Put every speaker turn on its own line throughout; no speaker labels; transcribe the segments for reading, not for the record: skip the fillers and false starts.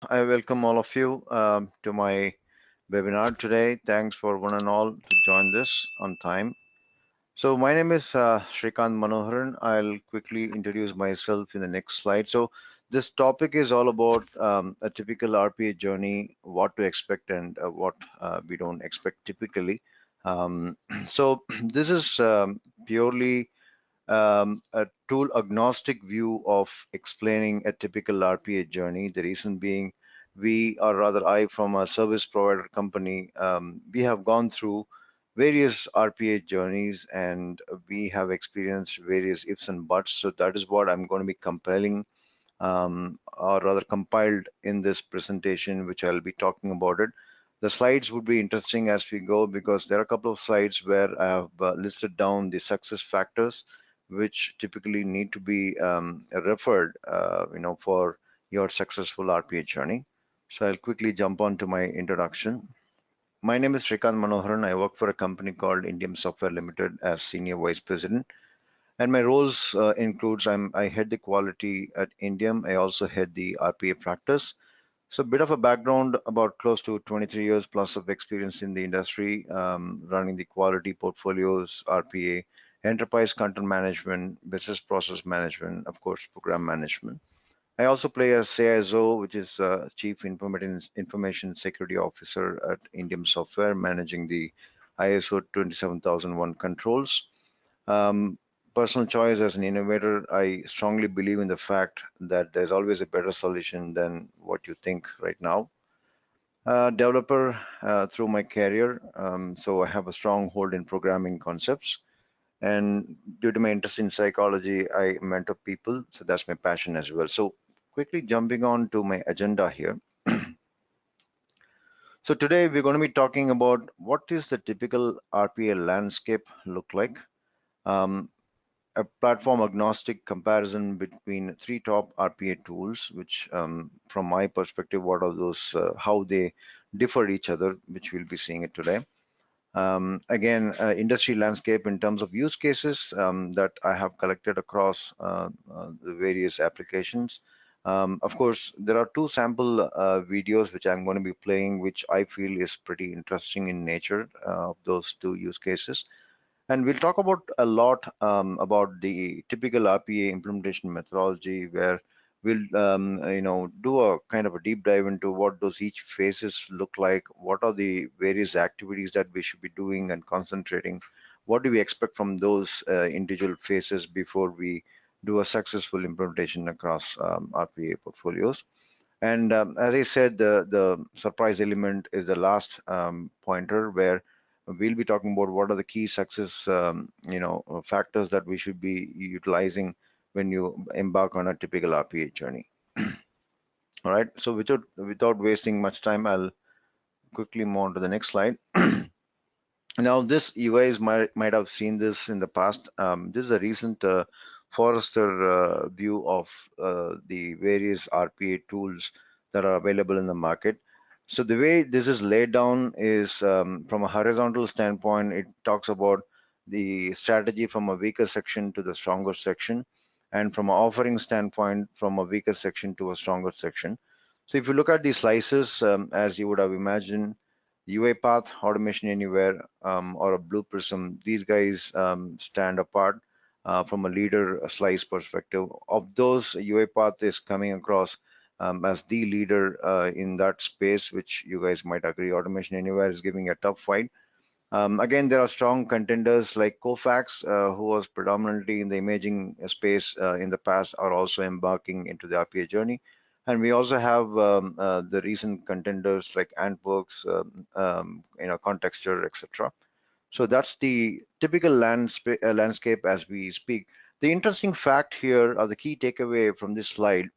I welcome all of you to my webinar today. Thanks for one and all to join this on time. So my name is Shrikant Manoharan. I'll quickly introduce myself in the next slide. So this topic is all about a typical RPA journey, what to expect and what we don't expect typically. So this is purely a tool agnostic view of explaining a typical RPA journey. The reason being, we, or rather I, from a service provider company, we have gone through various RPA journeys and we have experienced various ifs and buts. So that is what I'm going to be compiling, or rather compiled in this presentation, which I'll be talking about it. The slides would be interesting as we go because there are a couple of slides where I have listed down the success factors which typically need to be referred, for your successful RPA journey. So I'll quickly jump on to my introduction. My name is Shrikant Manoharan. I work for a company called Indium Software Limited as Senior Vice President. And my roles includes I head the quality at Indium. I also head the RPA practice. So a bit of a background, about close to 23 years plus of experience in the industry, running the quality portfolios, RPA, enterprise content management, business process management, of course, program management. I also play as CISO, which is Chief Information Security Officer at Indium Software, managing the ISO 27001 controls. Um, Personal choice as an innovator, I strongly believe in the fact that there's always a better solution than what you think right now. Developer through my career, so I have a strong hold in programming concepts. And due to my interest in psychology, I mentor people, so that's my passion as well. So quickly jumping on to my agenda here. So today we're going to be talking about what is the typical RPA landscape look like. Um, a platform agnostic comparison between three top RPA tools, which from my perspective, what are those, how they differ each other, which we'll be seeing it today. Again, industry landscape in terms of use cases that I have collected across the various applications. Of course, there are two sample videos which I'm going to be playing, which I feel is pretty interesting in nature of those two use cases. And we'll talk about a lot about the typical RPA implementation methodology, where we'll do a kind of a deep dive into what those each phases look like, what are the various activities that we should be doing and concentrating, what do we expect from those individual phases before we do a successful implementation across RPA portfolios. And as I said, the surprise element is the last pointer, where we'll be talking about what are the key success factors that we should be utilizing when you embark on a typical RPA journey. All right. So without wasting much time, I'll quickly move on to the next slide. Now, this you guys might have seen this in the past. This is a recent Forrester view of the various RPA tools that are available in the market. So the way this is laid down is from a horizontal standpoint, it talks about the strategy from a weaker section to the stronger section, and from an offering standpoint, from a weaker section to a stronger section. So if you look at these slices, as you would have imagined, UiPath, Automation Anywhere, or a Blue Prism, these guys stand apart from a leader slice perspective. Of those, UiPath is coming across as the leader in that space, which you guys might agree. Automation Anywhere is giving a tough fight. Again, there are strong contenders like Kofax, who was predominantly in the imaging space in the past, are also embarking into the RPA journey. And we also have the recent contenders like Antworks, Contexture, etc. So that's the typical landscape as we speak. The interesting fact here, or the key takeaway from this slide,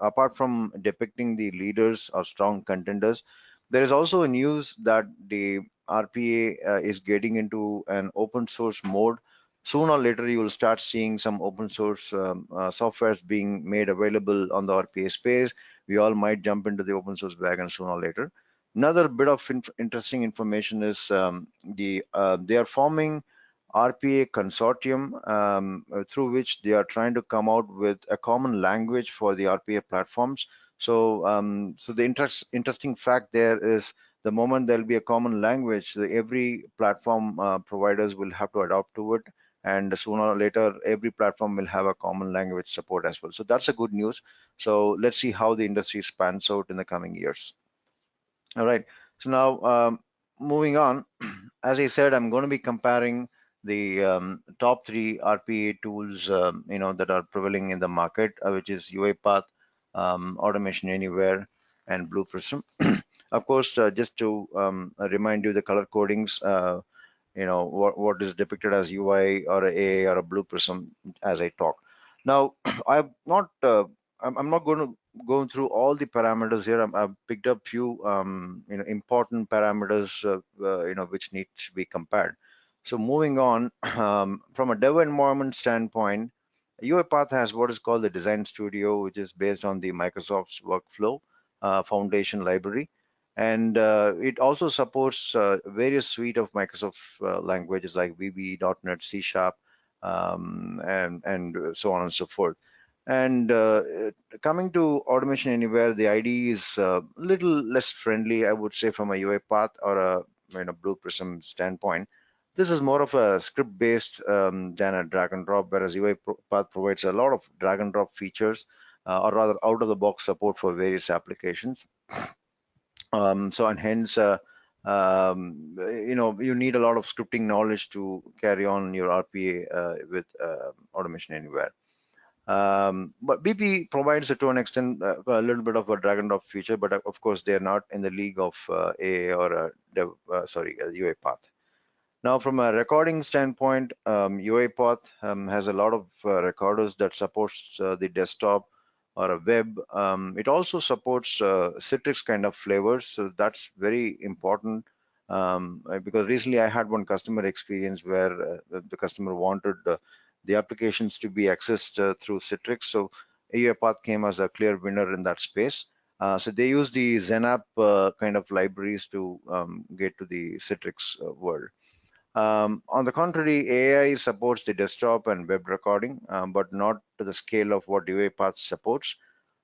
apart from depicting the leaders or strong contenders, there is also a news that the RPA is getting into an open source mode. Sooner or later, you will start seeing some open source softwares being made available on the RPA space. We all might jump into the open source wagon sooner or later. Another bit of interesting information is they are forming RPA consortium through which they are trying to come out with a common language for the RPA platforms. So the interesting fact there is the moment there'll be a common language, every platform providers will have to adopt to it, and sooner or later, every platform will have a common language support as well. So that's a good news. So let's see how the industry spans out in the coming years. All right. So now moving on, as I said, I'm going to be comparing the top three RPA tools, that are prevailing in the market, which is UiPath, Automation Anywhere, and Blue Prism. Of course, just to remind you, the color codings, what is depicted as UI or a AA or a Blue Prism as I talk. Now, I'm not I'm not going to go through all the parameters here. I've picked up few important parameters which need to be compared. So moving on, from a dev environment standpoint, UiPath has what is called the Design Studio, which is based on the Microsoft's workflow foundation library, and it also supports various suite of Microsoft languages like VB, .NET, C Sharp, and so on and so forth. And coming to Automation Anywhere, the IDE is a little less friendly, I would say, from a UiPath or a Blue Prism standpoint. This is more of a script-based than a drag and drop, whereas UiPath provides a lot of drag and drop features, or rather out-of-the-box support for various applications. So and hence, you need a lot of scripting knowledge to carry on your RPA with Automation Anywhere. But BP provides to an extent a little bit of a drag and drop feature, but of course they are not in the league of AA or UiPath. Now, from a recording standpoint, UiPath has a lot of recorders that supports the desktop or a web. It also supports Citrix kind of flavors, so that's very important, because recently I had one customer experience where the customer wanted the applications to be accessed through Citrix. So UiPath came as a clear winner in that space. So they use the XenApp kind of libraries to get to the Citrix world. On the contrary, AI supports the desktop and web recording, but not to the scale of what UiPath supports.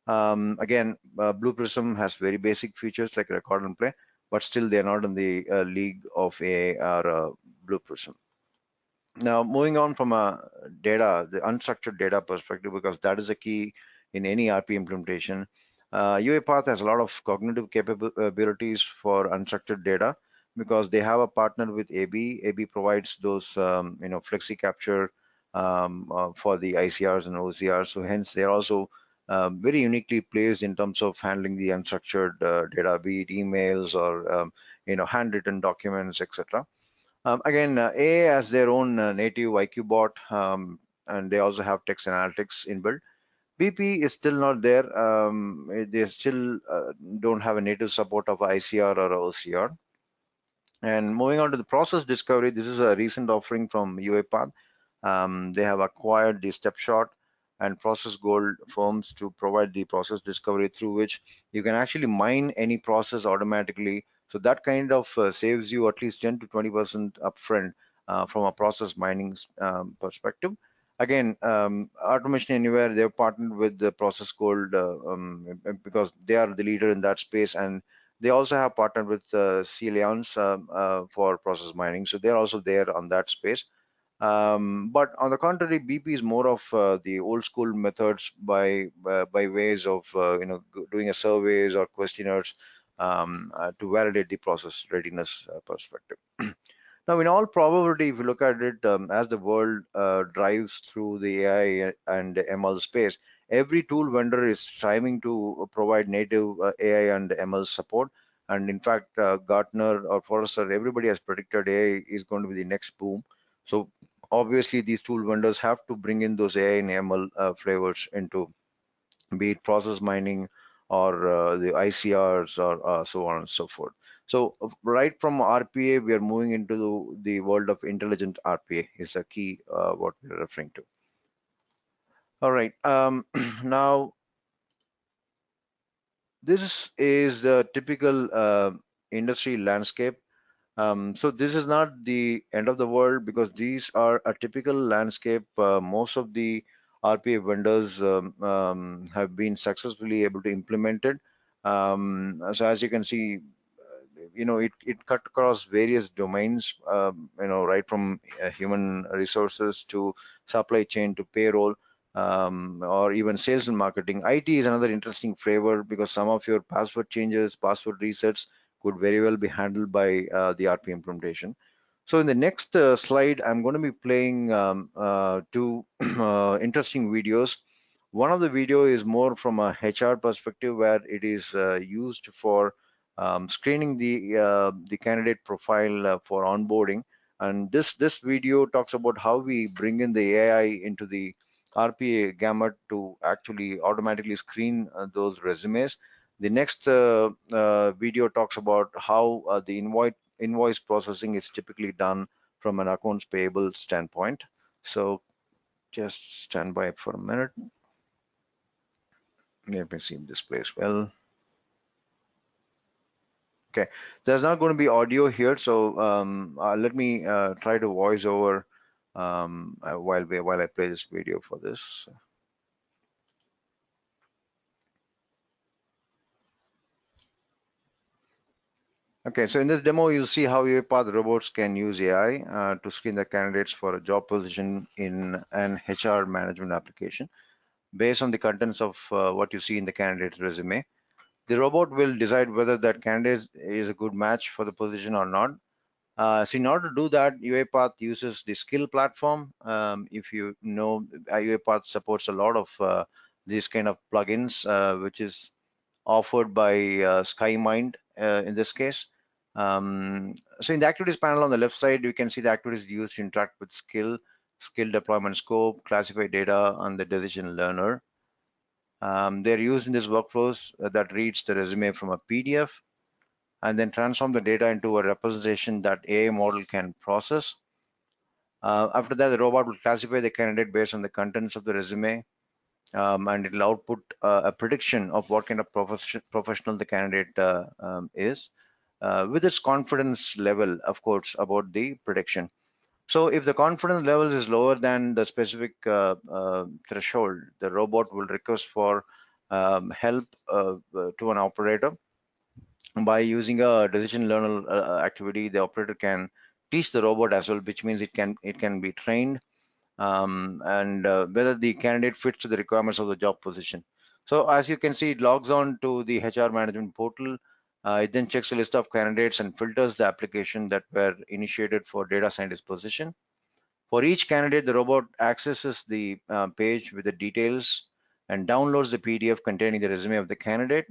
Again, Blue Prism has very basic features like record and play, but still they're not in the league of AI or Blue Prism. Now, moving on from the unstructured data perspective, because that is a key in any RP implementation, UiPath has a lot of cognitive capabilities for unstructured data because they have a partner with AB. AB provides those, flexi capture for the ICRs and OCRs. So hence, they're also very uniquely placed in terms of handling the unstructured data, be it emails or handwritten documents, etc. Again, AA has their own native IQ bot, and they also have text analytics inbuilt. BP is still not there. They still don't have a native support of ICR or OCR. And moving on to the process discovery, this is a recent offering from UiPath. They have acquired the snapshot and process gold firms to provide the process discovery through which you can actually mine any process automatically. So that kind of saves you at least 10 to 20% upfront from a process mining perspective. Again, Automation Anywhere, they've partnered with the Process Gold because they are the leader in that space, and they also have partnered with C Leon's for process mining. So they're also there on that space. But on the contrary, BP is more of the old school methods by ways of doing a surveys or questionnaires to validate the process readiness perspective. Now, in all probability, if you look at it, as the world drives through the AI and ML space, every tool vendor is striving to provide native AI and ML support. And in fact, Gartner or Forrester, everybody has predicted AI is going to be the next boom. So obviously, these tool vendors have to bring in those AI and ML flavors into, be it process mining or the ICRs or so on and so forth. So right from RPA, we are moving into the world of intelligent RPA is the key what we're referring to. All right. Now, this is the typical industry landscape. So this is not the end of the world because these are a typical landscape. Most of the RPA vendors have been successfully able to implement it. So as you can see, it cut across various domains, right from human resources to supply chain to payroll, or even sales and marketing. IT is another interesting flavor because some of your password changes, password resets could very well be handled by the RPA implementation. So in the next slide, I'm going to be playing two interesting videos. One of the video is more from a HR perspective, where it is used for screening the candidate profile for onboarding. And this video talks about how we bring in the AI into the RPA gamut to actually automatically screen those resumes. The next video talks about how the invoice processing is typically done from an accounts payable standpoint. So just stand by for a minute. Let me see if this plays well. Okay, there's not going to be audio here, so let me try to voice over while I play this video for this. Okay, so in this demo, you'll see how UiPath robots can use AI to screen the candidates for a job position in an HR management application based on the contents of what you see in the candidate's resume. The robot will decide whether that candidate is a good match for the position or not. So in order to do that, UiPath uses the skill platform. If you know, UiPath supports a lot of these kind of plugins, which is offered by SkyMind in this case. So in the activities panel on the left side, you can see the activities used to interact with skill deployment scope, classify data, and the decision learner. They're used in these workflows that reads the resume from a PDF and then transform the data into a representation that AI model can process. After that, the robot will classify the candidate based on the contents of the resume, and it'll output a prediction of what kind of professional the candidate is, with its confidence level, of course, about the prediction. So if the confidence level is lower than the specific threshold, the robot will request for help to an operator. By using a decision learner activity, the operator can teach the robot as well, which means it can be trained, and whether the candidate fits to the requirements of the job position. So as you can see, it logs on to the HR management portal. It then checks a list of candidates and filters the application that were initiated for data scientist position. For each candidate, the robot accesses the page with the details and downloads the PDF containing the resume of the candidate,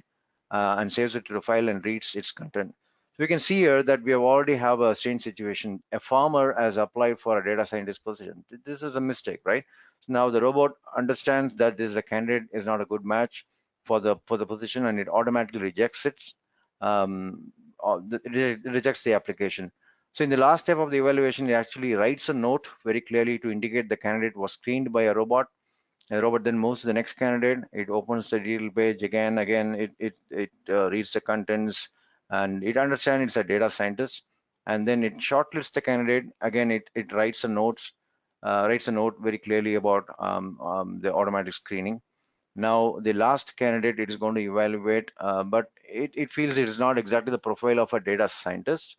and saves it to the file and reads its content. So we can see here that we have already have a strange situation. A farmer has applied for a data scientist position. This is a mistake, right? So now the robot understands that this is a candidate is not a good match for the position, and it automatically rejects it. It rejects the application. So in the last step of the evaluation, it actually writes a note very clearly to indicate the candidate was screened by a robot. The robot then moves to the next candidate. It opens the detail page again. It reads the contents, and it understands it's a data scientist. And then it shortlists the candidate. Again, it writes a note very clearly about the automatic screening. Now, the last candidate it is going to evaluate, but it feels it is not exactly the profile of a data scientist,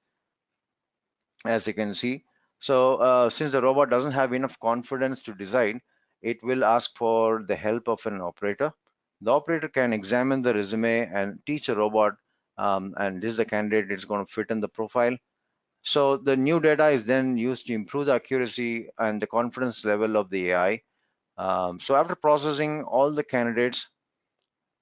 as you can see. So since the robot doesn't have enough confidence to decide, it will ask for the help of an operator. The operator can examine the resume and teach a robot, and this is the candidate it's going to fit in the profile. So the new data is then used to improve the accuracy and the confidence level of the AI. So after processing all the candidates,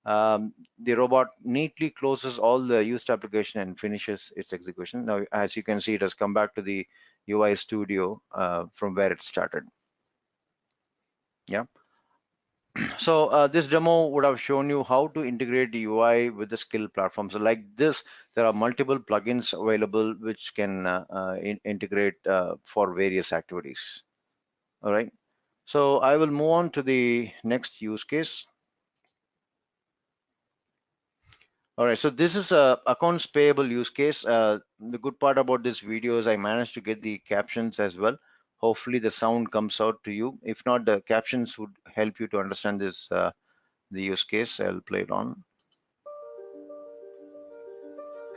the robot neatly closes all the used application and finishes its execution. Now, as you can see, it has come back to the UI Studio from where it started. Yeah. So this demo would have shown you how to integrate the UI with the skill platform. So like this, there are multiple plugins available which can integrate for various activities. All right. So I will move on to the next use case. All right, so this is a accounts payable use case. The good part about this video is I managed to get the captions as well. Hopefully the sound comes out to you. If not, the captions would help you to understand this, the use case. I'll play it on.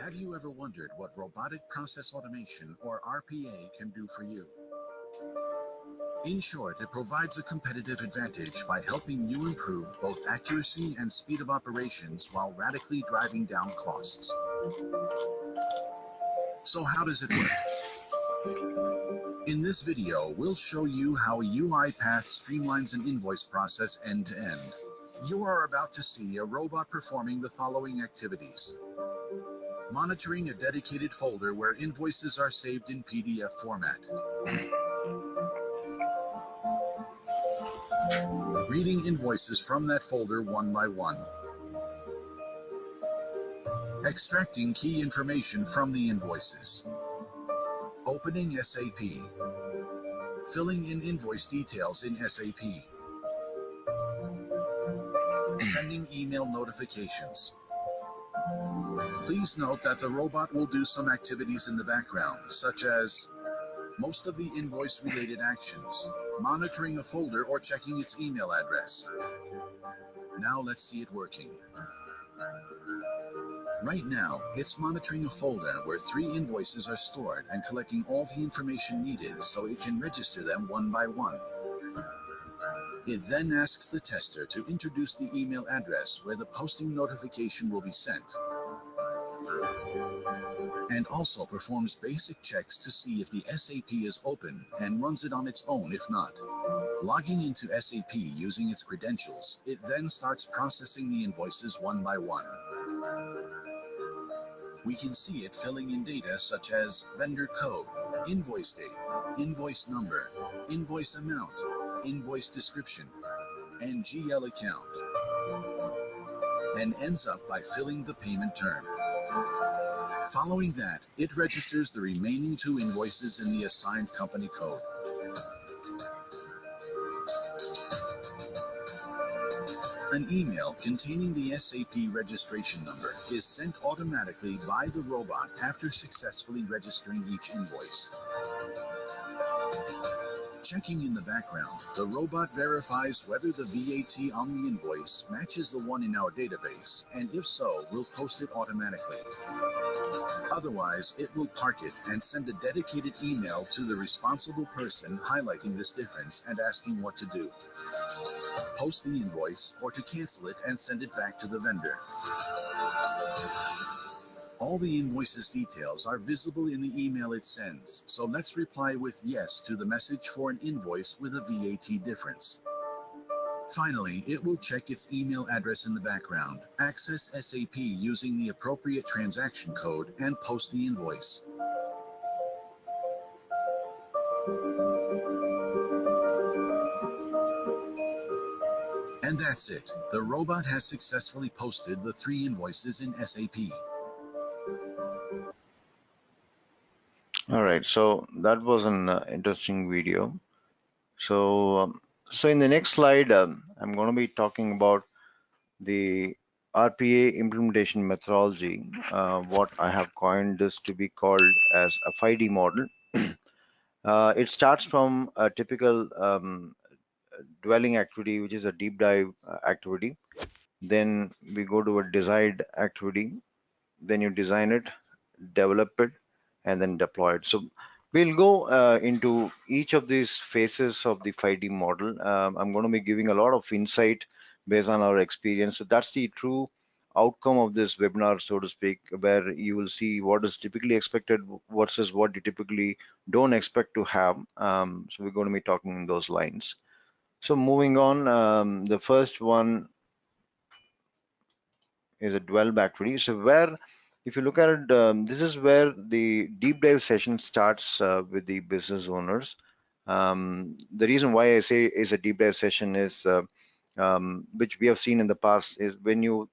Have you ever wondered what robotic process automation, or RPA, can do for you? In short, it provides a competitive advantage by helping you improve both accuracy and speed of operations while radically driving down costs. So how does it work? In this video, we'll show you how UiPath streamlines an invoice process end to end. You are about to see a robot performing the following activities: monitoring a dedicated folder where invoices are saved in PDF format, reading invoices from that folder one by one, extracting key information from the invoices, opening SAP, filling in invoice details in SAP, sending email notifications. Please note that the robot will do some activities in the background, such as most of the invoice-related actions, monitoring a folder or checking its email address. Now let's see it working. Right now, it's monitoring a folder where 3 invoices are stored and collecting all the information needed so it can register them one by one. It then asks the tester to introduce the email address where the posting notification will be sent, and also performs basic checks to see if the SAP is open and runs it on its own if not. Logging into SAP using its credentials, it then starts processing the invoices one by one. We can see it filling in data such as vendor code, invoice date, invoice number, invoice amount, invoice description, and GL account, and ends up by filling the payment term. Following that, it registers the remaining 2 invoices in the assigned company code. An email containing the SAP registration number is sent automatically by the robot after successfully registering each invoice. Checking in the background, the robot verifies whether the VAT on the invoice matches the one in our database, and if so, will post it automatically. Otherwise, it will park it and send a dedicated email to the responsible person highlighting this difference and asking what to do: post the invoice or to cancel it and send it back to the vendor. All the invoice's details are visible in the email it sends, so let's reply with yes to the message for an invoice with a VAT difference. Finally, it will check its email address in the background, access SAP using the appropriate transaction code, and post the invoice. And that's it. The robot has successfully posted the 3 invoices in SAP.
All right, so that was an interesting video. So in the next slide, I'm going to be talking about the RPA implementation methodology. What I have coined this to be called as a 5D model. It starts from a typical dwelling activity, which is a deep dive activity. Then we go to a desired activity. Then you design it, develop it, and then deploy it. So we'll go into each of these phases of the 5D model. I'm going to be giving a lot of insight based on our experience. So that's the true outcome of this webinar, so to speak, where you will see what is typically expected versus what you typically don't expect to have. So we're going to be talking in those lines. So moving on, the first one is a dwell activity. So where, if you look at it, this is where the deep dive session starts with the business owners. The reason why I say is a deep dive session is, which we have seen in the past, is when you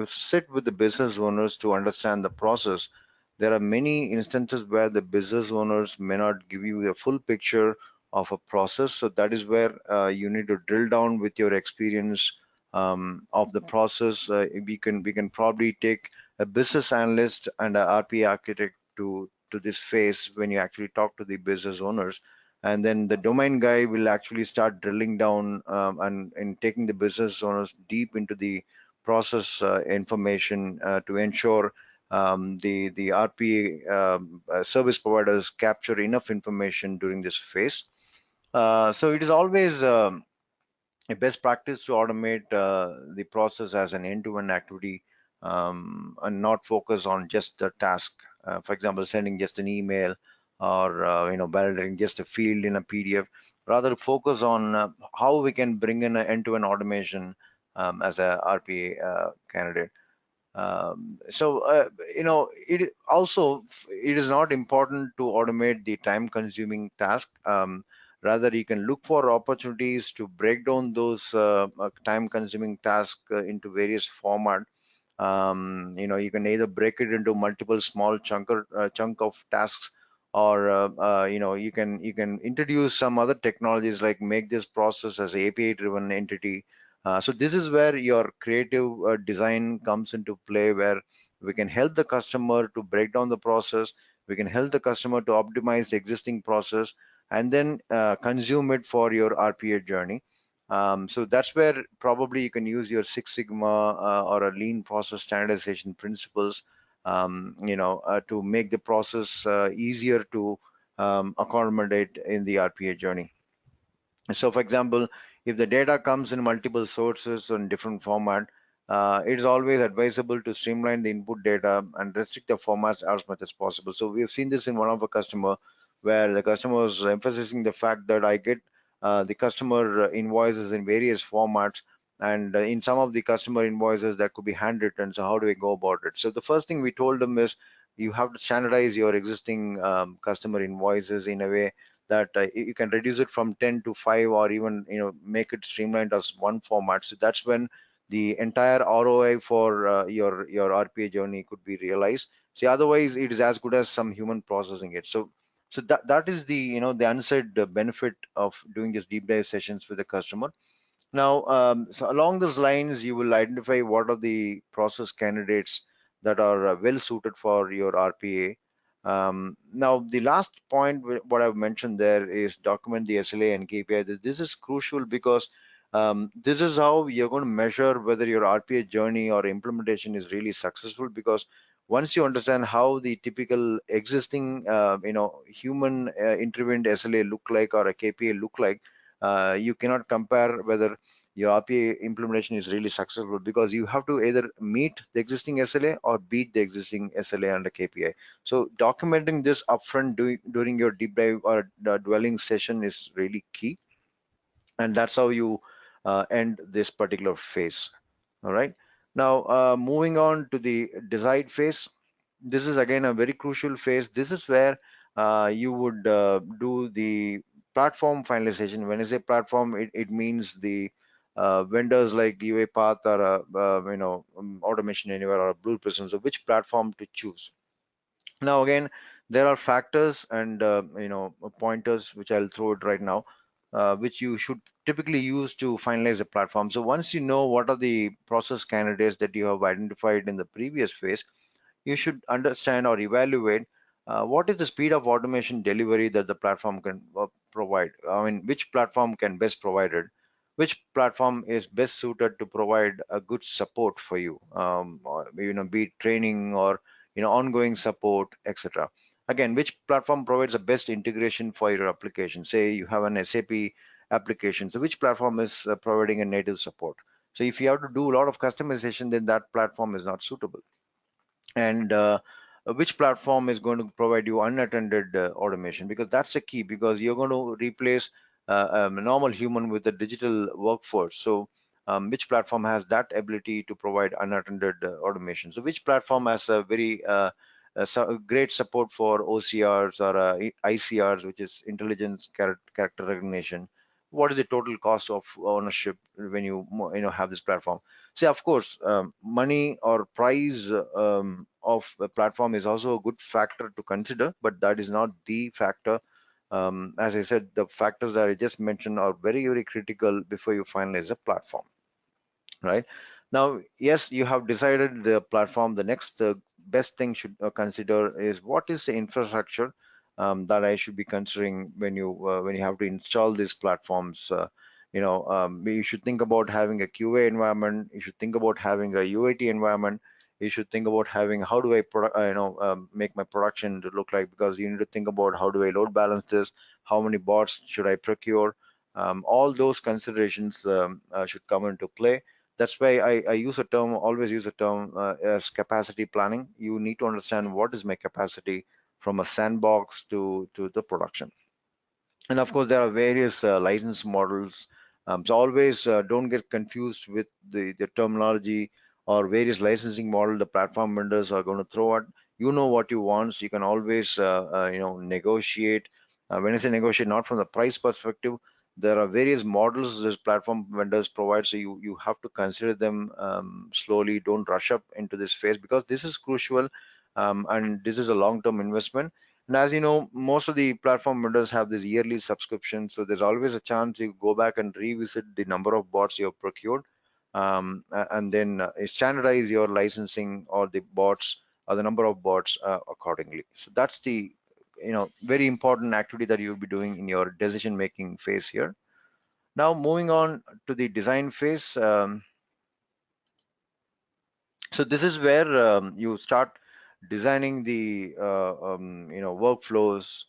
sit with the business owners to understand the process, there are many instances where the business owners may not give you a full picture of a process. So that is where you need to drill down with your experience of the process. We can probably take a business analyst and a RPA architect to this phase when you actually talk to the business owners, and then the domain guy will actually start drilling down and taking the business owners deep into the process information to ensure the RPA service providers capture enough information during this phase. So it is always a best practice to automate the process as an end-to-end activity, and not focus on just the task. For example, sending just an email or validating just a field in a PDF. Rather focus on how we can bring in an end-to-end automation as a RPA candidate. So it also, it is not important to automate the time consuming task. Rather, you can look for opportunities to break down those time consuming tasks into various format. You can either break it into multiple small chunk of tasks, or you can introduce some other technologies like make this process as API driven entity. So this is where your creative design comes into play, where we can help the customer to break down the process. We can help the customer to optimize the existing process, and then consume it for your RPA journey. So that's where probably you can use your Six Sigma or a lean process standardization principles, to make the process easier to accommodate in the RPA journey. So for example, if the data comes in multiple sources in different format, it is always advisable to streamline the input data and restrict the formats as much as possible. So we have seen this in one of our customer, where the customer was emphasizing the fact that I get the customer invoices in various formats, and in some of the customer invoices that could be handwritten. So how do we go about it? So the first thing we told them is you have to standardize your existing customer invoices in a way that you can reduce it from 10 to 5, or even make it streamlined as one format. So that's when the entire ROI for your RPA journey could be realized. See, otherwise it is as good as some human processing it. So that is the the unsaid benefit of doing these deep dive sessions with the customer. Now, so along those lines, you will identify what are the process candidates that are well suited for your RPA. Now, the last point, what I've mentioned there is document the SLA and KPI. This is crucial because this is how you're going to measure whether your RPA journey or implementation is really successful. Because once you understand how the typical existing, human intervened SLA look like, or a KPI look like, you cannot compare whether your RPA implementation is really successful, because you have to either meet the existing SLA or beat the existing SLA and the KPI. So documenting this upfront during your deep dive or dwelling session is really key, and that's how you end this particular phase. All right. Now, moving on to the decide phase. This is again a very crucial phase. This is where you would do the platform finalization. When I say platform, it means the vendors like UiPath or Automation Anywhere or Blue Prism. So which platform to choose? Now again, there are factors and pointers which I'll throw it right now, which you should typically use to finalize a platform. So once you know what are the process candidates that you have identified in the previous phase, you should understand or evaluate what is the speed of automation delivery that the platform can provide. I mean, which platform can best provide it? Which platform is best suited to provide a good support for you? Or, be it training or ongoing support, etc. Again, which platform provides the best integration for your application? Say you have an SAP application, so which platform is providing a native support? So if you have to do a lot of customization, then that platform is not suitable. And which platform is going to provide you unattended automation, because that's the key, because you're going to replace a normal human with a digital workforce. So which platform has that ability to provide unattended automation? So which platform has a very great support for OCRs or ICRs, which is intelligence character recognition? What is the total cost of ownership when you have this platform? See, of course, money or price of a platform is also a good factor to consider, but that is not the factor. As I said, the factors that I just mentioned are very, very critical before you finalize a platform, right? Now, yes, you have decided the platform. The next best thing should consider is what is the infrastructure. that I should be considering when you have to install these platforms. You should think about having a QA environment. You should think about having a UAT environment. You should think about having how do I make my production to look like, because you need to think about how do I load balance this, how many bots should I procure. All those considerations should come into play. That's why always use a term as capacity planning. You need to understand what is my capacity from a sandbox to the production. And of course, there are various license models. So always don't get confused with the terminology or various licensing model the platform vendors are going to throw at. You know what you want, so you can always negotiate. When I say negotiate, not from the price perspective, there are various models this platform vendors provide, so you have to consider them slowly. Don't rush up into this phase, because this is crucial, and this is a long-term investment. And as you know, most of the platform vendors have this yearly subscription, so there's always a chance you go back and revisit the number of bots you have procured, and then standardize your licensing or the bots or the number of bots accordingly. So that's the very important activity that you'll be doing in your decision making phase here. Now moving on to the design phase. So this is where you start designing the workflows.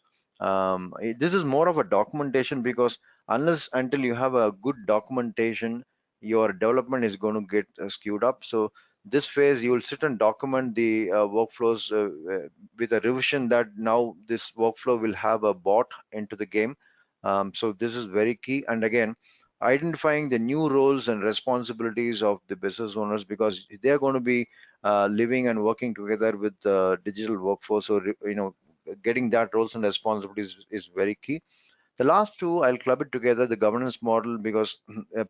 This is more of a documentation, because unless until you have a good documentation, your development is going to get skewed up. So this phase you will sit and document the workflows with a revision that now this workflow will have a bot into the game. So this is very key. And again, identifying the new roles and responsibilities of the business owners, because they're going to be living and working together with the digital workforce. So getting that roles and responsibilities is very key. The last two, I'll club it together, the governance model, because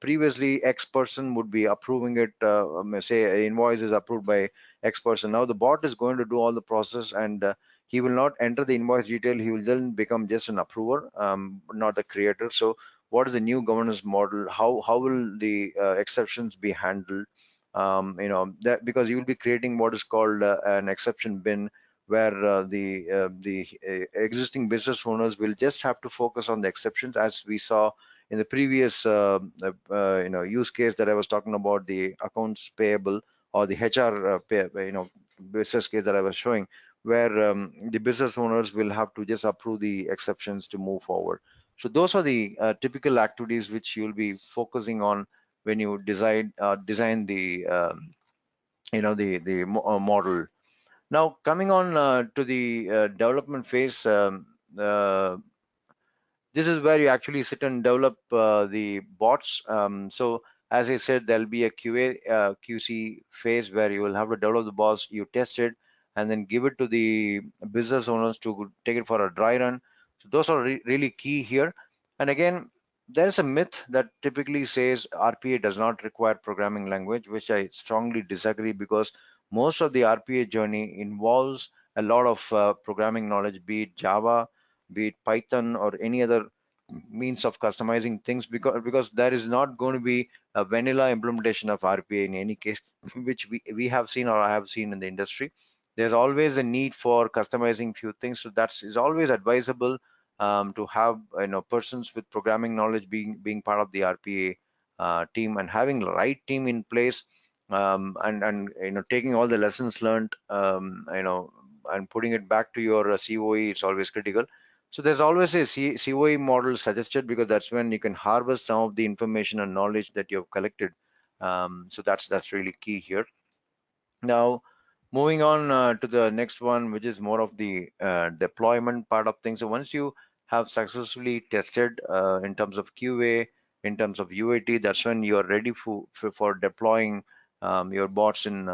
previously X person would be approving it. Say an invoice is approved by X person. Now the bot is going to do all the process, and he will not enter the invoice detail. He will then become just an approver, not the creator. So what is the new governance model? How will the exceptions be handled? That because you will be creating what is called an exception bin, where the existing business owners will just have to focus on the exceptions, as we saw in the previous use case that I was talking about, the accounts payable or the HR business case that I was showing, where the business owners will have to just approve the exceptions to move forward. So those are the typical activities which you'll be focusing on when you design the model. Now, coming on to the development phase, this is where you actually sit and develop the bots. So as I said, there'll be a QA, QC phase where you will have to develop the bots, you test it, and then give it to the business owners to take it for a dry run. So those are really key here. And again, there's a myth that typically says RPA does not require programming language, which I strongly disagree, because most of the RPA journey involves a lot of programming knowledge, be it Java, be it Python, or any other means of customizing things, because there is not going to be a vanilla implementation of RPA in any case, which we have seen or I have seen in the industry. There's always a need for customizing few things, so that is always advisable to have persons with programming knowledge being part of the RPA team, and having the right team in place, and taking all the lessons learned, and putting it back to your COE. It's always critical. So there's always a COE model suggested, because that's when you can harvest some of the information and knowledge that you have collected. So that's really key here. Now, moving on to the next one, which is more of the deployment part of things. So once you have successfully tested in terms of QA, in terms of UAT, that's when you are ready for deploying your bots in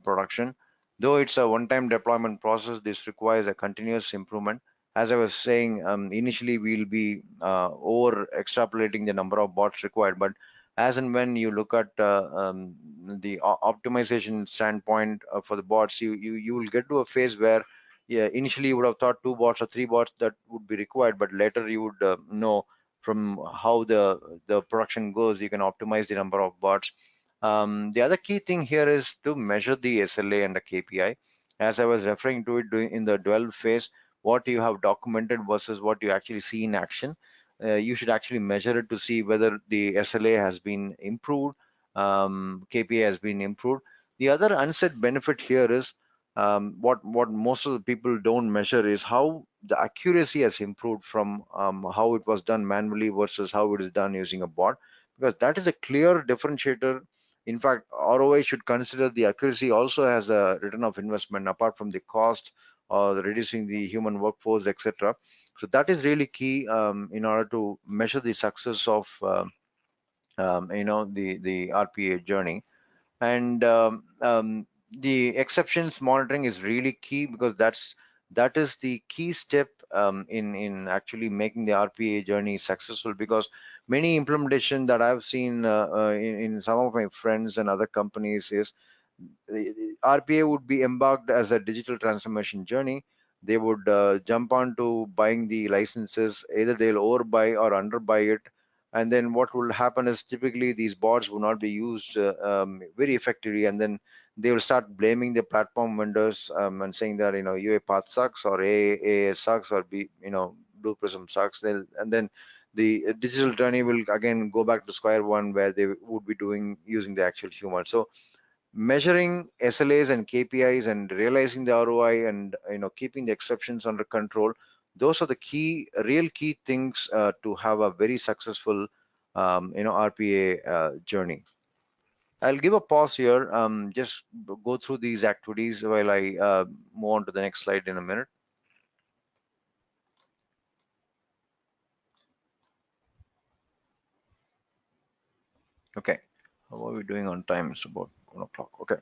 production. Though it's a one-time deployment process, this requires a continuous improvement. As I was saying, initially we'll be over extrapolating the number of bots required, but as and when you look at the optimization standpoint for the bots, you will get to a phase where, yeah, initially you would have thought 2 bots or 3 bots that would be required, but later you would know from how the production goes, you can optimize the number of bots. The other key thing here is to measure the SLA and the KPI. As I was referring to it in the 12 phase, what you have documented versus what you actually see in action. You should actually measure it to see whether the SLA has been improved, KPI has been improved. The other unsaid benefit here is what most of the people don't measure is how the accuracy has improved from how it was done manually versus how it is done using a bot, because that is a clear differentiator. In fact, ROI should consider the accuracy also as a return of investment apart from the cost or reducing the human workforce, etc. So that is really key in order to measure the success of the RPA journey. And the exceptions monitoring is really key, because that is the key step in actually making the RPA journey successful. Because many implementation that I've seen in some of my friends and other companies is the RPA would be embarked as a digital transformation journey. They would jump on to buying the licenses. Either they'll overbuy or underbuy it. And then what will happen is typically these bots will not be used very effectively. And then they will start blaming the platform vendors and saying that, UiPath sucks, or A sucks, or Blue Prism sucks. And then the digital journey will again go back to square one, where they would be using the actual human. So measuring SLAs and KPIs and realizing the ROI, and keeping the exceptions under control, those are the real key things to have a very successful RPA journey. I'll give a pause here, just go through these activities while I move on to the next slide in a minute. Okay, how are we doing on time? It's about 1 o'clock. Okay.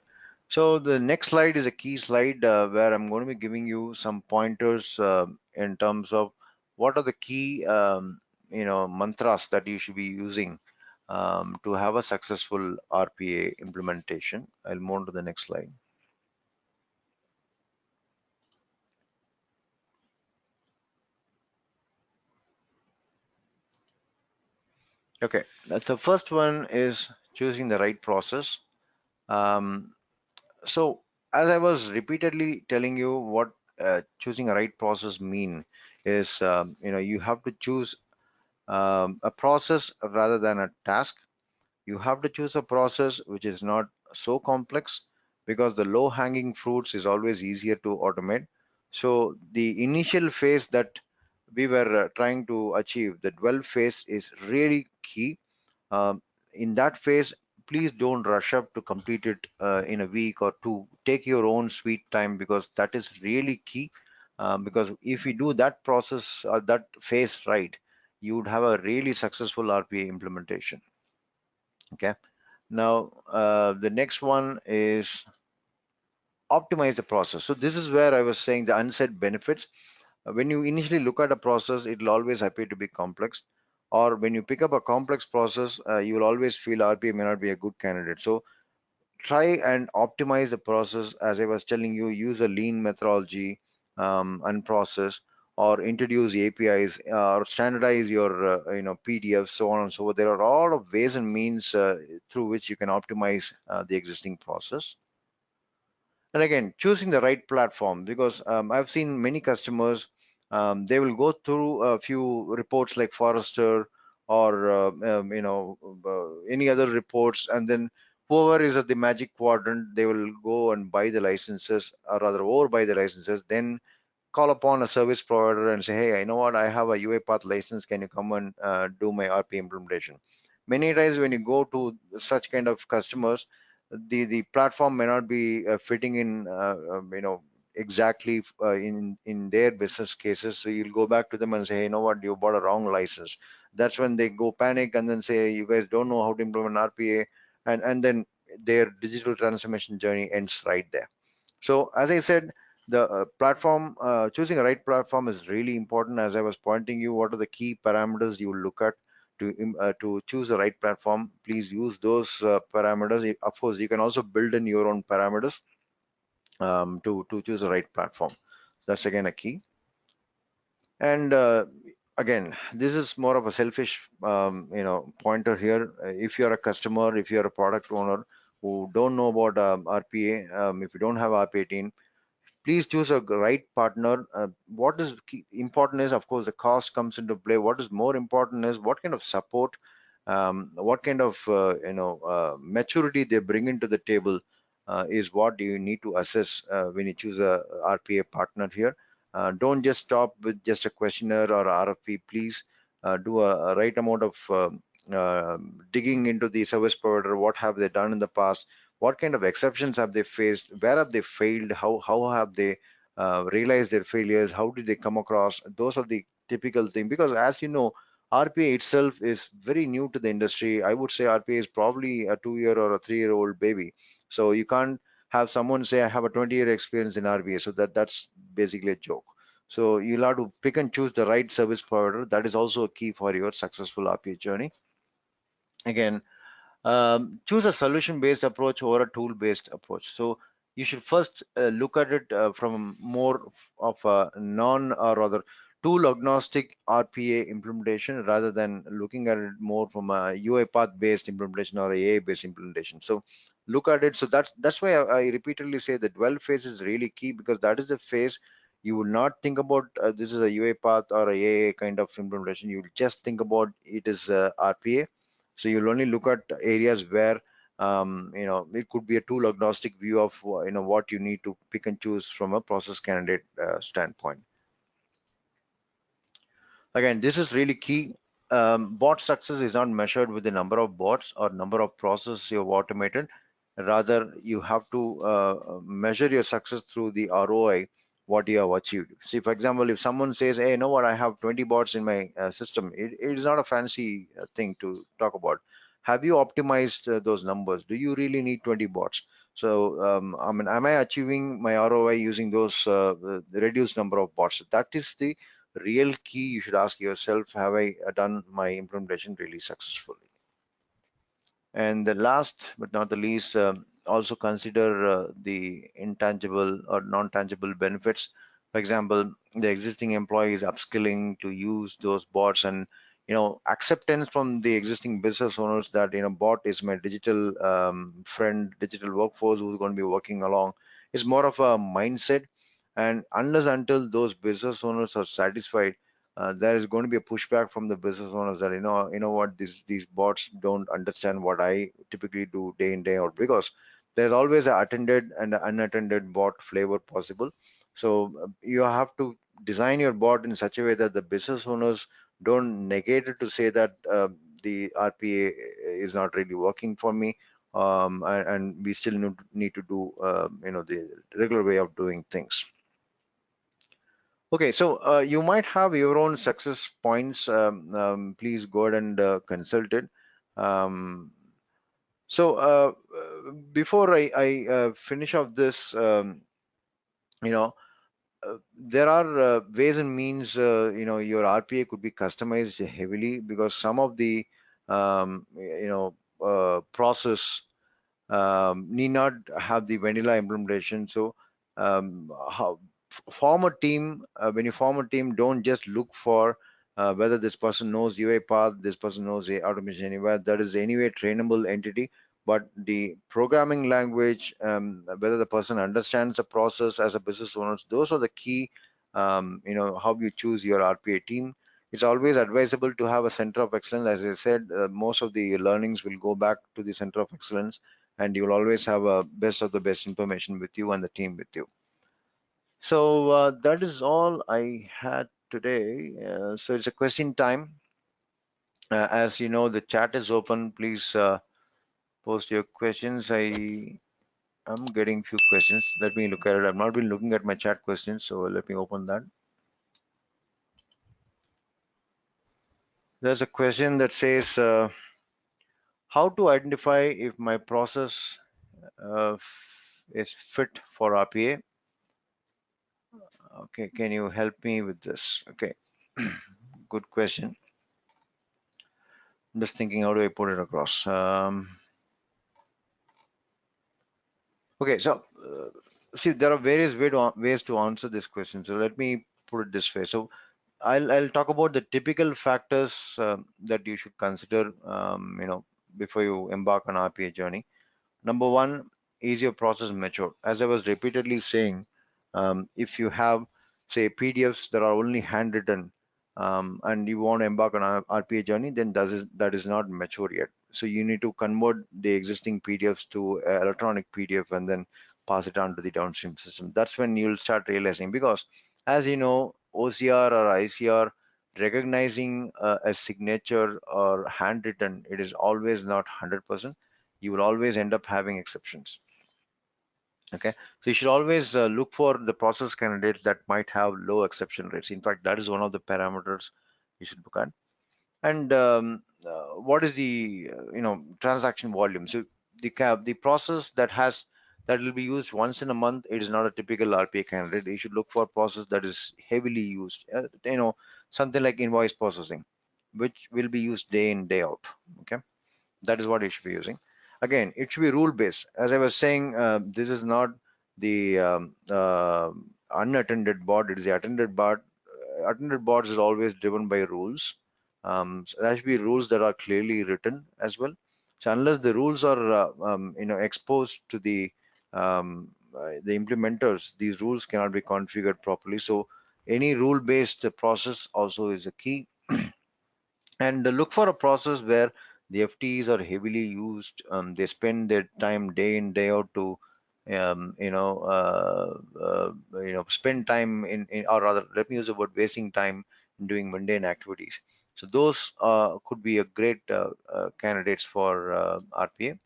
So the next slide is a key slide where I'm going to be giving you some pointers in terms of what are the key mantras that you should be using to have a successful RPA implementation. I'll move on to the next slide. Okay, that's the first one is choosing the right process. Um, so as I was repeatedly telling you, what choosing a right process mean is, you have to choose a process rather than a task. You have to choose a process which is not so complex, because the low hanging fruits is always easier to automate. So the initial phase that we were trying to achieve, the dwell phase, is really key. um, in that phase, please don't rush up to complete it in a week or two. Take your own sweet time, because that is really key. Because if you do that process or that phase right, you would have a really successful RPA implementation. Okay. Now, the next one is optimize the process. So this is where I was saying the unsaid benefits. When you initially look at a process, it will always appear to be complex. Or when you pick up a complex process, you will always feel RPA may not be a good candidate. So try and optimize the process. As I was telling you, use a lean methodology, and process, or introduce APIs, or standardize your PDFs, so on and so forth. There are a lot of ways and means through which you can optimize the existing process. And again, choosing the right platform, because I've seen many customers, they will go through a few reports like Forrester, or any other reports, and then whoever is at the magic quadrant, they will go and buy the licenses, or rather overbuy the licenses, then call upon a service provider and say, hey, I know what, I have a UiPath license, can you come and do my RP implementation? Many times when you go to such kind of customers, the platform may not be fitting in exactly in their business cases. So you'll go back to them and say, hey, you know what, you bought a wrong license. That's when they go panic and then say, you guys don't know how to implement RPA, and then their digital transformation journey ends right there. So as I said, the platform, choosing a right platform is really important. As I was pointing you, what are the key parameters you look at to choose the right platform? Please use those parameters. Of course, you can also build in your own parameters to choose the right platform. That's again a key. And again, this is more of a selfish pointer here. If you're a customer, if you're a product owner who don't know about RPA, if you don't have RPA team, please choose a right partner. What is important is, of course, the cost comes into play. What is more important is what kind of support, what kind of maturity they bring into the table is what you need to assess when you choose a RPA partner here. Don't just stop with just a questionnaire or RFP. Please do a right amount of digging into the service provider. What have they done in the past? What kind of exceptions have they faced? Where have they failed? How have they realized their failures? How did they come across? Those are the typical thing, because as you know, RPA itself is very new to the industry. I would say RPA is probably a 2 year or a 3 year old baby. So you can't have someone say I have a 20-year experience in RPA. So that's basically a joke. So you'll have to pick and choose the right service provider. That is also a key for your successful RPA journey. Again, choose a solution-based approach over a tool-based approach. So you should first look at it from more of a non, or rather tool agnostic RPA implementation, rather than looking at it more from a UiPath based implementation or a AI based implementation. So look at it. So that's why I repeatedly say that dwell phase is really key, because that is the phase you will not think about this is a UiPath or a AI kind of implementation. You will just think about it is RPA. So you'll only look at areas where it could be a tool agnostic view of what you need to pick and choose from a process candidate standpoint. Again, this is really key. Bot success is not measured with the number of bots or number of processes you've automated. Rather, you have to measure your success through the ROI, what you have achieved. See, for example, if someone says, hey, you know what, I have 20 bots in my system, it is not a fancy thing to talk about. Have you optimized those numbers? Do you really need 20 bots? So, I mean, am I achieving my ROI using those reduced number of bots? That is the real key. You should ask yourself, have I done my implementation really successfully? And the last but not the least, also consider the intangible or non-tangible benefits. For example, the existing employee is upskilling to use those bots, and acceptance from the existing business owners that bot is my digital friend, digital workforce who's going to be working along, is more of a mindset. And unless until those business owners are satisfied, there is going to be a pushback from the business owners that what, these bots don't understand what I typically do day in day out, because there's always a attended and a unattended bot flavor possible. So you have to design your bot in such a way that the business owners don't negate it to say that the RPA is not really working for me, and we still need to do the regular way of doing things. Okay, so you might have your own success points. Please go ahead and consult it. Um, so before I finish off this, you know, there are ways and means. Your RPA could be customized heavily, because some of the process need not have the vanilla implementation. So how form a team. When you form a team, don't just look for whether this person knows UiPath, this person knows a automation anywhere. That is anyway trainable entity. But the programming language, whether the person understands the process as a business owner, those are the key. How you choose your RPA team. It's always advisable to have a center of excellence. As I said, most of the learnings will go back to the center of excellence, and you'll always have a best of the best information with you and the team with you. So that is all I had today. So it's a question time. As you know, the chat is open. Please post your questions. I'm getting few questions. Let me look at it. I've not been looking at my chat questions, so let me open that. There's a question that says, how to identify if my process is fit for RPA? Okay, can you help me with this? Okay, good question. I'm just thinking, how do I put it across? Okay, so see, there are various ways to answer this question. So let me put it this way. So I'll talk about the typical factors that you should consider, before you embark on RPA journey. Number one, is your process mature? As I was repeatedly saying, If you have, say, PDFs that are only handwritten, and you want to embark on a RPA journey, then that is not mature yet. So you need to convert the existing PDFs to electronic PDF and then pass it on to the downstream system. That's when you'll start realizing, because as you know, OCR or ICR, recognizing a signature or handwritten, it is always not 100%. You will always end up having exceptions. Okay, so you should always look for the process candidates that might have low exception rates. In fact, that is one of the parameters you should look at. And what is the transaction volume? So the process that will be used once in a month, it is not a typical RPA candidate. You should look for a process that is heavily used. Something like invoice processing, which will be used day in, day out. Okay, that is what you should be using. Again, it should be rule based. As I was saying, this is not the unattended bot, it is the attended bot. Attended bots is always driven by rules. So there should be rules that are clearly written as well. So unless the rules are exposed to the implementers, these rules cannot be configured properly. So any rule based process also is a key. And look for a process where the FTEs are heavily used. They spend their time day in, day out to spend time or rather, let me use the word wasting time in doing mundane activities. So those could be a great candidates for RPA.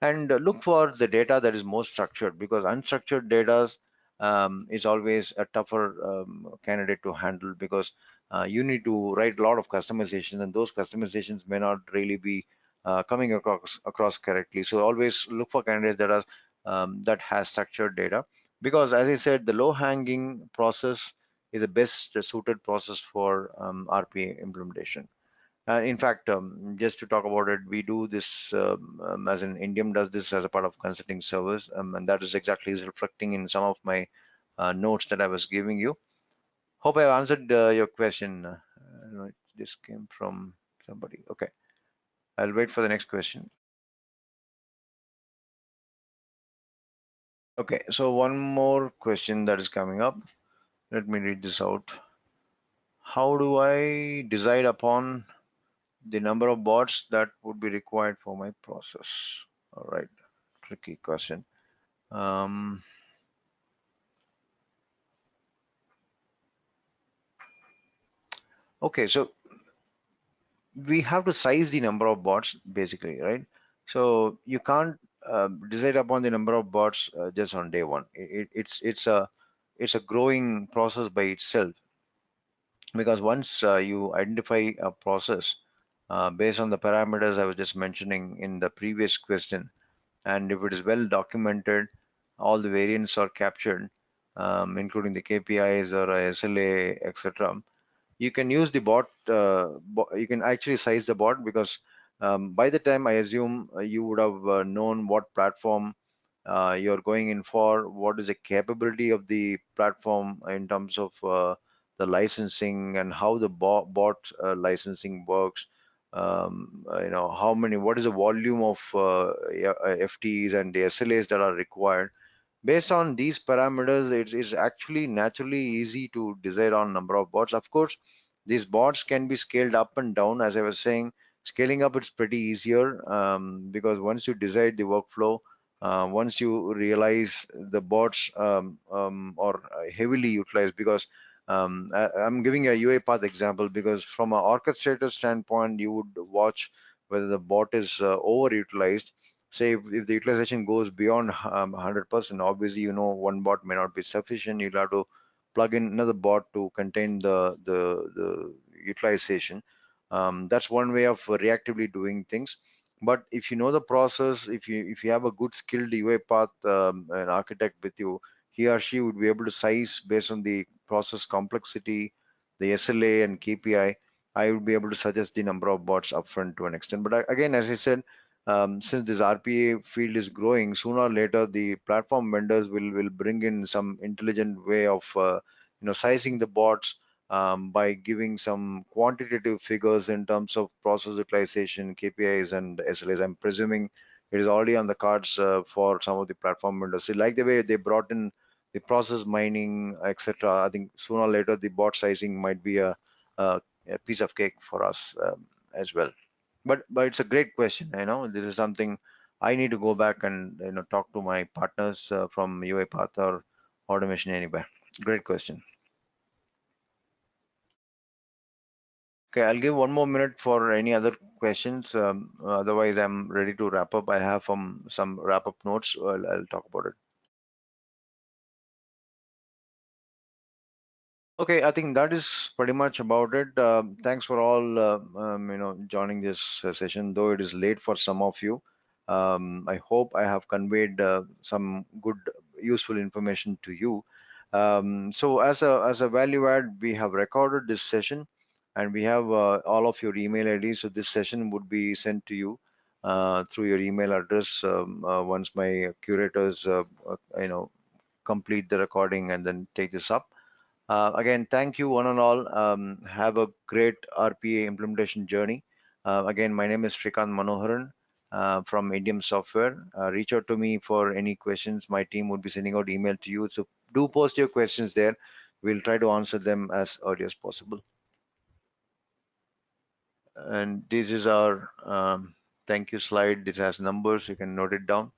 And look for the data that is more structured, because unstructured data is always a tougher candidate to handle, because you need to write a lot of customization, and those customizations may not really be coming across correctly. So always look for candidates that has structured data, because as I said, the low hanging process is the best suited process for RPA implementation. In fact, just to talk about it, we do this as in Indium does this as a part of consulting service, and that is exactly is reflecting in some of my notes that I was giving you. Hope I've answered your question. I don't know, this came from somebody. Okay, I'll wait for the next question. Okay, so one more question that is coming up. Let me read this out. How do I decide upon the number of bots that would be required for my process? All right, tricky question. Um, okay, so we have to size the number of bots basically, right? So you can't decide upon the number of bots just on day one. It's a growing process by itself, because once you identify a process based on the parameters I was just mentioning in the previous question, and if it is well documented, all the variants are captured, including the KPIs or SLA, etc. You can use the bot, you can actually size the bot, because by the time I assume you would have known what platform you're going in for, what is the capability of the platform in terms of the licensing, and how the bot licensing works. What is the volume of yeah, FTEs and the SLAs that are required. Based on these parameters, it is actually naturally easy to decide on number of bots. Of course, these bots can be scaled up and down. As I was saying, scaling up it's pretty easier, because once you decide the workflow, once you realize the bots are heavily utilized, because I'm giving a UiPath example, because from an orchestrator standpoint, you would watch whether the bot is overutilized. Say if the utilization goes beyond 100%, obviously one bot may not be sufficient. You'll have to plug in another bot to contain the utilization. That's one way of reactively doing things. But if you know the process, if you have a good skilled UiPath an architect with you, he or she would be able to size based on the process complexity, the SLA and KPI. I would be able to suggest the number of bots upfront to an extent. But again, as I said, since this RPA field is growing, sooner or later the platform vendors will bring in some intelligent way of sizing the bots by giving some quantitative figures in terms of process utilization, KPIs, and SLAs. I'm presuming it is already on the cards for some of the platform vendors. So like the way they brought in the process mining, etc. I think sooner or later the bot sizing might be a piece of cake for us as well. But it's a great question. This is something I need to go back and talk to my partners from UiPath or Automation Anywhere. Great question. Okay, I'll give one more minute for any other questions. Otherwise, I'm ready to wrap up. I have some wrap up notes. I'll talk about it. Okay, I think that is pretty much about it. Thanks for all joining this session, though it is late for some of you. I hope I have conveyed some good, useful information to you. So as a value add, we have recorded this session, and we have all of your email IDs. So this session would be sent to you through your email address once my curators, complete the recording and then take this up. Again, thank you one and all. Have a great RPA implementation journey. Again, my name is Shrikant Manoharan from Indium Software. Reach out to me for any questions. My team would be sending out email to you. So do post your questions there. We'll try to answer them as early as possible. And this is our thank you slide. It has numbers. You can note it down.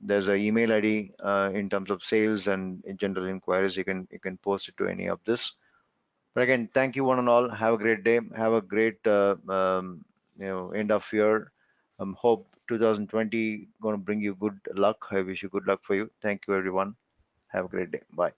There's an email ID in terms of sales and in general inquiries. You can post it to any of this. But again, thank you one and all. Have a great day. Have a great end of year. Hope 2020 going to bring you good luck. I wish you good luck for you. Thank you, everyone. Have a great day. Bye.